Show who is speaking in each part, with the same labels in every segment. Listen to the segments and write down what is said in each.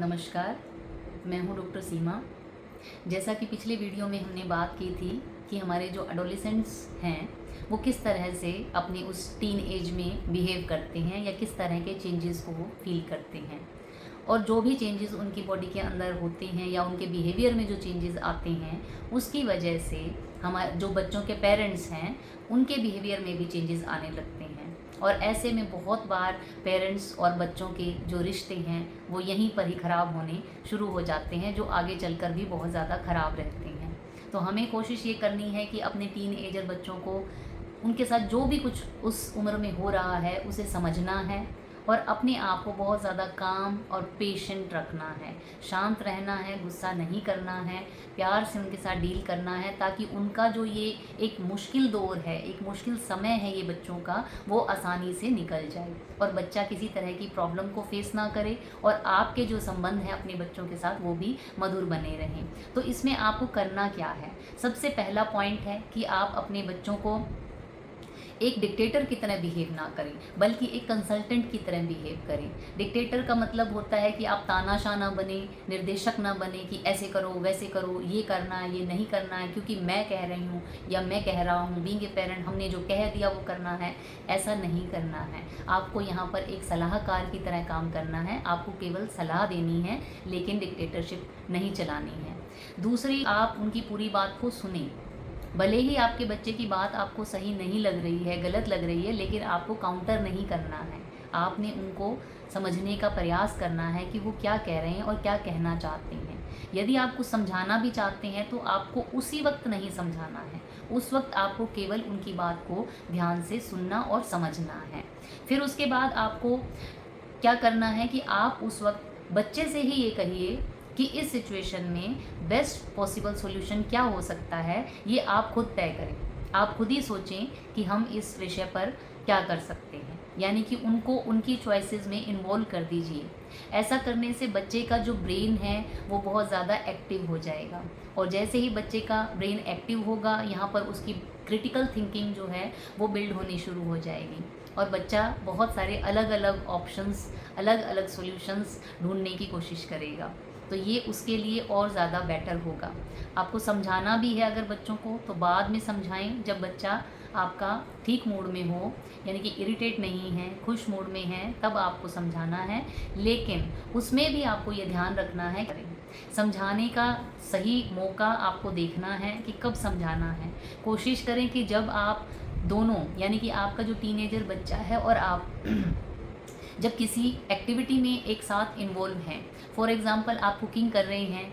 Speaker 1: नमस्कार, मैं हूँ डॉक्टर सीमा। जैसा कि पिछले वीडियो में हमने बात की थी कि हमारे जो एडोलेसेंट्स हैं वो किस तरह से अपनी उस टीन एज में बिहेव करते हैं या किस तरह के चेंजेस को वो फील करते हैं, और जो भी चेंजेस उनकी बॉडी के अंदर होते हैं या उनके बिहेवियर में जो चेंजेस आते हैं उसकी वजह से हमारे जो बच्चों के पेरेंट्स हैं उनके बिहेवियर में भी चेंजेस आने लगते हैं। और ऐसे में बहुत बार पेरेंट्स और बच्चों के जो रिश्ते हैं वो यहीं पर ही ख़राब होने शुरू हो जाते हैं, जो आगे चलकर भी बहुत ज़्यादा ख़राब रहते हैं। तो हमें कोशिश ये करनी है कि अपने टीन एजर बच्चों को उनके साथ जो भी कुछ उस उम्र में हो रहा है उसे समझना है और अपने आप को बहुत ज़्यादा काम और पेशेंट रखना है, शांत रहना है, गुस्सा नहीं करना है, प्यार से उनके साथ डील करना है, ताकि उनका जो ये एक मुश्किल दौर है, एक मुश्किल समय है ये बच्चों का, वो आसानी से निकल जाए और बच्चा किसी तरह की प्रॉब्लम को फेस ना करे और आपके जो संबंध हैं अपने बच्चों के साथ वो भी मधुर बने रहें। तो इसमें आपको करना क्या है? सबसे पहला पॉइंट है कि आप अपने बच्चों को एक डिक्टेटर की तरह बिहेव ना करें, बल्कि एक कंसल्टेंट की तरह बिहेव करें। डिक्टेटर का मतलब होता है कि आप तानाशाह ना बने, निर्देशक ना बने कि ऐसे करो वैसे करो, ये करना है ये नहीं करना है क्योंकि मैं कह रही हूँ या मैं कह रहा हूँ, बीइंग ए पेरेंट हमने जो कह दिया वो करना है। ऐसा नहीं करना है। आपको यहाँ पर एक सलाहकार की तरह काम करना है, आपको केवल सलाह देनी है, लेकिन डिक्टेटरशिप नहीं चलानी है। दूसरी, आप उनकी पूरी बात को सुनें। भले ही आपके बच्चे की बात आपको सही नहीं लग रही है, गलत लग रही है, लेकिन आपको काउंटर नहीं करना है। आपने उनको समझने का प्रयास करना है कि वो क्या कह रहे हैं और क्या कहना चाहते हैं। यदि आप कुछ समझाना भी चाहते हैं तो आपको उसी वक्त नहीं समझाना है, उस वक्त आपको केवल उनकी बात को ध्यान से सुनना और समझना है। फिर उसके बाद आपको क्या करना है कि आप उस वक्त बच्चे से ही ये कहिए कि इस सिचुएशन में बेस्ट पॉसिबल सॉल्यूशन क्या हो सकता है, ये आप खुद तय करें। आप खुद ही सोचें कि हम इस विषय पर क्या कर सकते हैं, यानी कि उनको उनकी चॉइसेस में इन्वॉल्व कर दीजिए। ऐसा करने से बच्चे का जो ब्रेन है वो बहुत ज़्यादा एक्टिव हो जाएगा, और जैसे ही बच्चे का ब्रेन एक्टिव होगा, यहाँ पर उसकी क्रिटिकल थिंकिंग जो है वो बिल्ड होनी शुरू हो जाएगी और बच्चा बहुत सारे अलग अलग ऑप्शंस, अलग अलग सॉल्यूशंस ढूंढने की कोशिश करेगा। तो ये उसके लिए और ज़्यादा बेटर होगा। आपको समझाना भी है अगर बच्चों को तो बाद में समझाएं, जब बच्चा आपका ठीक मूड में हो, यानी कि इरिटेट नहीं है, खुश मूड में है, तब आपको समझाना है। लेकिन उसमें भी आपको ये ध्यान रखना है, समझाने का सही मौका आपको देखना है कि कब समझाना है। कोशिश करें कि जब आप दोनों, यानी कि आपका जो टीनेजर बच्चा है और आप जब किसी एक्टिविटी में एक साथ इन्वॉल्व हैं, फॉर एग्ज़ाम्पल आप कुकिंग कर रहे हैं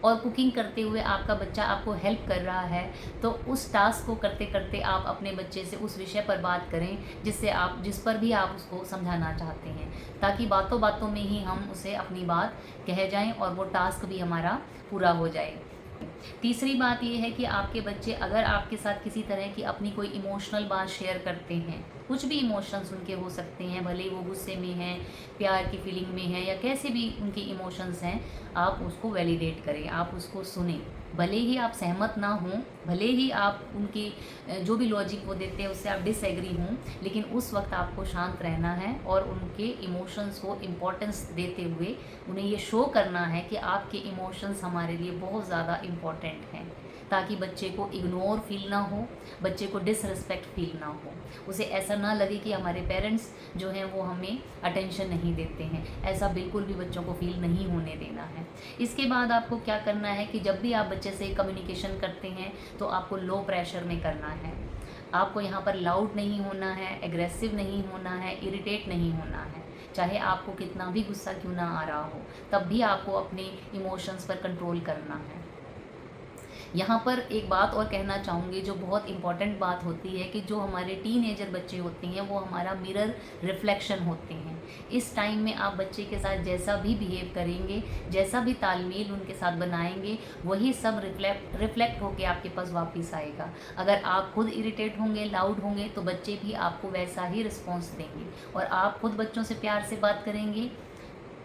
Speaker 1: और कुकिंग करते हुए आपका बच्चा आपको हेल्प कर रहा है, तो उस टास्क को करते करते आप अपने बच्चे से उस विषय पर बात करें जिस पर भी आप उसको समझाना चाहते हैं, ताकि बातों बातों में ही हम उसे अपनी बात कह जाएं और वो टास्क भी हमारा पूरा हो जाए। तीसरी बात ये है कि आपके बच्चे अगर आपके साथ किसी तरह की अपनी कोई इमोशनल बात शेयर करते हैं, कुछ भी इमोशंस उनके हो सकते हैं, भले ही वो गुस्से में हैं, प्यार की फीलिंग में हैं या कैसे भी उनके इमोशंस हैं, आप उसको वैलिडेट करें, आप उसको सुनें। भले ही आप सहमत ना हों, भले ही आप उनकी जो भी लॉजिक वो देते हैं उससे आप डिसएग्री हों, लेकिन उस वक्त आपको शांत रहना है और उनके इमोशंस को इम्पोर्टेंस देते हुए उन्हें ये शो करना है कि आपके इमोशंस हमारे लिए बहुत ज़्यादा इम्पॉर्टेंट हैं, ताकि बच्चे को इग्नोर फील ना हो, बच्चे को डिसरिस्पेक्ट फील ना हो, उसे ऐसा ना लगे कि हमारे पेरेंट्स जो हैं वो हमें अटेंशन नहीं देते हैं। ऐसा बिल्कुल भी बच्चों को फील नहीं होने देना है। इसके बाद आपको क्या करना है कि जब भी आप बच्चे से कम्युनिकेशन करते हैं तो आपको लो प्रेशर में करना है। आपको यहाँ पर लाउड नहीं होना है, एग्रेसिव नहीं होना है, इरिटेट नहीं होना है। चाहे आपको कितना भी गुस्सा क्यों ना आ रहा हो, तब भी आपको अपने इमोशंस पर कंट्रोल करना है। यहाँ पर एक बात और कहना चाहूँगी जो बहुत इम्पॉर्टेंट बात होती है कि जो हमारे टीनेजर बच्चे होते हैं वो हमारा मिरर रिफ्लेक्शन होते हैं। इस टाइम में आप बच्चे के साथ जैसा भी बिहेव करेंगे, जैसा भी तालमेल उनके साथ बनाएंगे, वही सब रिफ्लेक्ट होके आपके पास वापस आएगा। अगर आप खुद इरिटेट होंगे, लाउड होंगे, तो बच्चे भी आपको वैसा ही रिस्पॉन्स देंगे, और आप खुद बच्चों से प्यार से बात करेंगे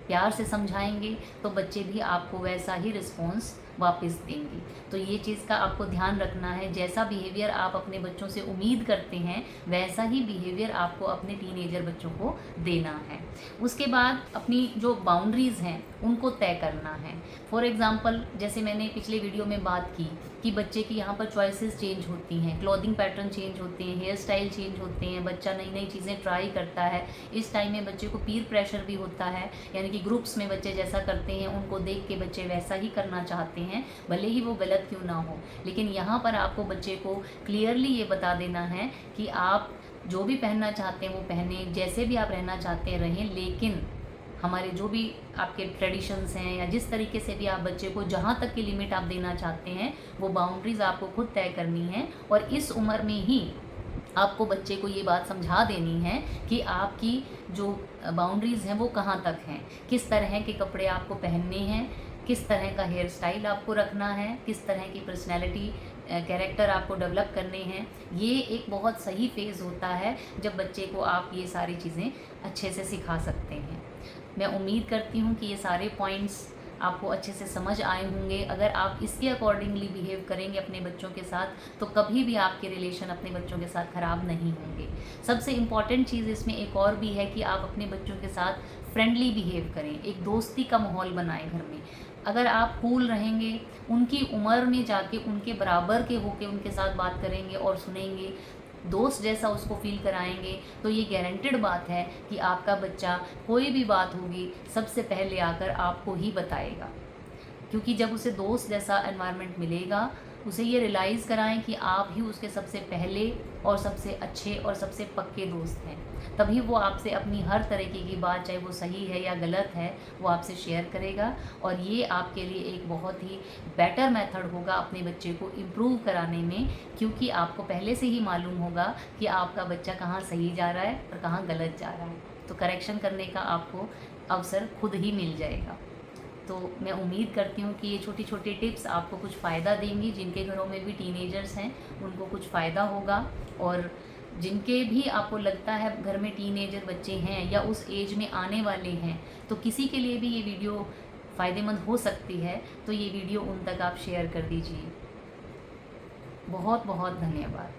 Speaker 1: प्यार से समझाएंगे तो बच्चे भी आपको वैसा ही रिस्पॉन्स वापस देंगे। तो ये चीज़ का आपको ध्यान रखना है, जैसा बिहेवियर आप अपने बच्चों से उम्मीद करते हैं वैसा ही बिहेवियर आपको अपने टीनेजर बच्चों को देना है। उसके बाद अपनी जो बाउंड्रीज़ हैं उनको तय करना है। फॉर एग्ज़ाम्पल, जैसे मैंने पिछले वीडियो में बात की कि बच्चे की यहाँ पर चॉइसेस चेंज होती हैं, क्लॉथिंग पैटर्न चेंज होते हैं, हेयर स्टाइल चेंज होते हैं, बच्चा नई नई चीज़ें ट्राई करता है। इस टाइम में बच्चे को पीर प्रेशर भी होता है, यानी कि ग्रुप्स में बच्चे जैसा करते हैं उनको देख के बच्चे वैसा ही करना चाहते हैं, भले ही वो गलत क्यों ना हो। लेकिन यहाँ पर आपको बच्चे को क्लियरली ये बता देना है कि आप जो भी पहनना चाहते हैं वो पहने, जैसे भी आप रहना चाहते हैं रहें, लेकिन हमारे जो भी आपके ट्रेडिशंस हैं या जिस तरीके से भी आप बच्चे को जहाँ तक की लिमिट आप देना चाहते हैं वो बाउंड्रीज़ आपको खुद तय करनी है। और इस उम्र में ही आपको बच्चे को ये बात समझा देनी है कि आपकी जो बाउंड्रीज़ हैं वो कहाँ तक हैं, किस तरह के कपड़े आपको पहनने हैं, किस तरह का हेयर स्टाइल आपको रखना है, किस तरह की पर्सनैलिटी कैरेक्टर आपको डेवलप करने हैं। ये एक बहुत सही फेज़ होता है जब बच्चे को आप ये सारी चीज़ें अच्छे से सिखा सकते हैं। मैं उम्मीद करती हूँ कि ये सारे पॉइंट्स आपको अच्छे से समझ आए होंगे। अगर आप इसके अकॉर्डिंगली बिहेव करेंगे अपने बच्चों के साथ तो कभी भी आपके रिलेशन अपने बच्चों के साथ ख़राब नहीं होंगे। सबसे इम्पॉर्टेंट चीज़ इसमें एक और भी है कि आप अपने बच्चों के साथ फ्रेंडली बिहेव करें, एक दोस्ती का माहौल बनाएं घर में। अगर आप कूल रहेंगे, उनकी उम्र में जाके उनके बराबर के होके उनके साथ बात करेंगे और सुनेंगे, दोस्त जैसा उसको फील कराएंगे, तो ये गारंटेड बात है कि आपका बच्चा कोई भी बात होगी सबसे पहले आकर आपको ही बताएगा। क्योंकि जब उसे दोस्त जैसा एनवायरनमेंट मिलेगा, उसे ये रियलाइज़ कराएं कि आप ही उसके सबसे पहले और सबसे अच्छे और सबसे पक्के दोस्त हैं, तभी वो आपसे अपनी हर तरीके की बात, चाहे वो सही है या गलत है, वो आपसे शेयर करेगा। और ये आपके लिए एक बहुत ही बेटर मेथड होगा अपने बच्चे को इम्प्रूव कराने में, क्योंकि आपको पहले से ही मालूम होगा कि आपका बच्चा कहाँ सही जा रहा है और कहाँ गलत जा रहा है, तो करेक्शन करने का आपको अवसर खुद ही मिल जाएगा। तो मैं उम्मीद करती हूँ कि ये छोटी छोटी टिप्स आपको कुछ फ़ायदा देंगी। जिनके घरों में भी टीनेजर्स हैं उनको कुछ फ़ायदा होगा, और जिनके भी आपको लगता है घर में टीनेजर बच्चे हैं या उस एज में आने वाले हैं, तो किसी के लिए भी ये वीडियो फ़ायदेमंद हो सकती है, तो ये वीडियो उन तक आप शेयर कर दीजिए। बहुत बहुत धन्यवाद।